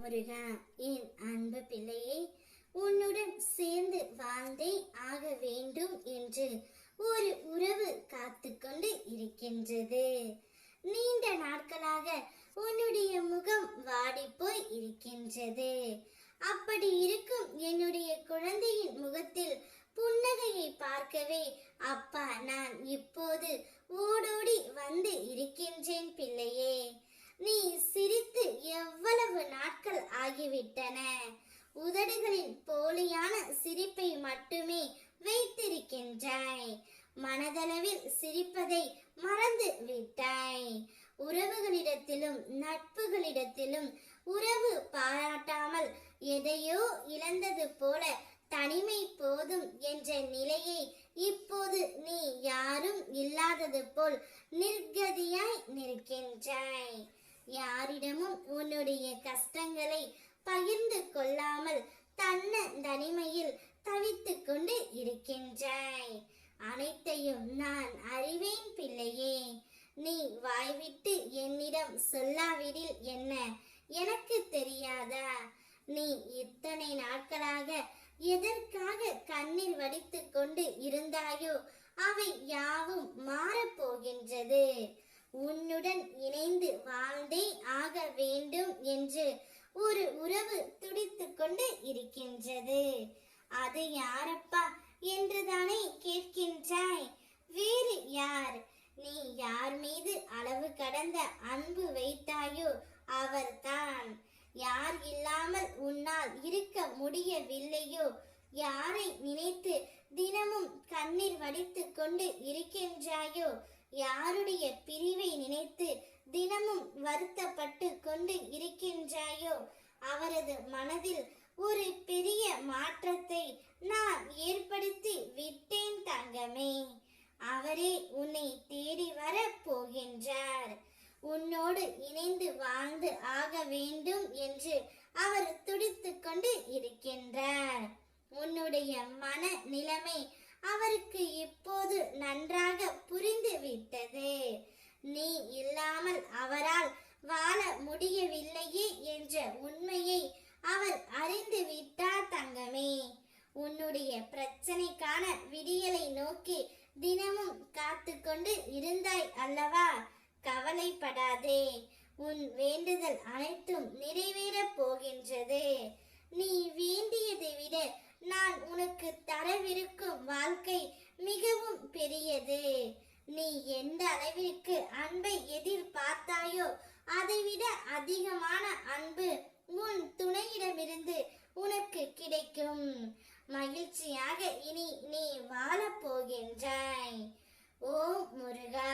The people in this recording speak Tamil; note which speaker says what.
Speaker 1: முருகா, என் அன்பு பிள்ளையே, உன்னுடன் சேர்ந்து வாழ்ந்தே ஆக வேண்டும் என்று ஒரு உறவு காத்து கொண்டு இருக்கின்றது. நீண்ட நாட்களாக உன்னுடைய முகம் வாடிப்போய் இருக்கின்றது. அப்படி இருக்கும் என்னுடைய குழந்தையின் முகத்தில் புன்னகையை பார்க்கவே அப்பா நான் இப்போது ஓடோடி வந்து இருக்கின்றேன் பிள்ளையே. நீ சிரித்து எவ்வளவு நாட்கள் ஆகிவிட்டன. உதடுகளின் போலியான சிரிப்பை மட்டுமே வைத்திருக்கின்றாய். மனதளவில் சிரிப்பதை மறந்து விட்டாய். உறவுகளிடத்திலும் நட்புகளிடத்திலும் உறவு பாராட்டாமல் எதையோ இழந்தது போல தனிமை போதும் என்ற நிலையை இப்போது நீ யாரும் இல்லாதது போல் நிர்கதியாய் நிற்கின்றாய். யாரிடமும் உன்னுடைய கஷ்டங்களை பகிர்ந்து கொள்ளாமல் தனிமையில் தவித்துக் கொண்டு இருக்கின்றாய். அனைத்தையும் நான் அறிவேன் பிள்ளையே. நீ வாய்விட்டு என்னிடம் சொல்லாவிடில் என்ன, எனக்கு தெரியாதா? நீ இத்தனை நாட்களாக எதற்காக கண்ணீர் வடித்துக் கொண்டு இருந்தாயோ அவை யாவும் மாறப்போகின்றது. உன்னுடன் இணைந்து வாழ்ந்தே ஆக வேண்டும் என்று ஒரு உறவு துடித்துக் கொண்டு இருக்கின்றது. அது யாரப்பா என்றுதானே கேட்கின்றாய்? வேறு யார்? நீ யார் மீது அளவு கடந்த அன்பு வைத்தாயோ அவர்தான். யார் இல்லாமல் உன்னால் இருக்க முடியவில்லையோ, யாரை நினைத்து தினமும் கண்ணீர் வடித்துக் கொண்டு இருக்கின்றாயோ, யாருடைய பிரிவை நினைத்து தினமும் வருத்தப்பட்டு கொண்டு இருக்கின்றாயோ, அவரது மனதில் ஒரு பெரிய மாற்றத்தை நான் ஏற்படுத்தி விட்டேன் தங்கமே. அவரே உன்னை தேடி வர போகின்றார். உன்னோடு இணைந்து வாழ்ந்து ஆக வேண்டும் என்று அவர் துடித்துக் கொண்டு இருக்கின்றார். உன்னுடைய மன நிலைமை அவருக்கு இப்போது நன்றாக புரிந்து விட்டது. நீ இல்லாமல் அவரால் வாழ முடியவில்லையே என்ற உண்மையை அவர் அறிந்து விட்டார் தங்கமே. உன்னுடைய பிரச்சனைக்கான விடியலை நோக்கி தினமும் காத்து கொண்டு இருந்தாய் அல்லவா? கவலைப்படாதே, உன் வேண்டுதல் அனைத்தும் நிறைவேறப் போகின்றது. நீ வேண்டியதை விட நான் உனக்கு தரவிருக்கும் வாழ்க்கை மிகவும் பெரியது. நீ எந்த அளவிற்கு அன்பை எதிர்பார்த்தாயோ அதைவிட அதிகமான அன்பு உன் துணையிடமிருந்து உனக்கு கிடைக்கும். மகிழ்ச்சியாக இனி நீ வாழப் போகின்றாய். ஓம் முருகா.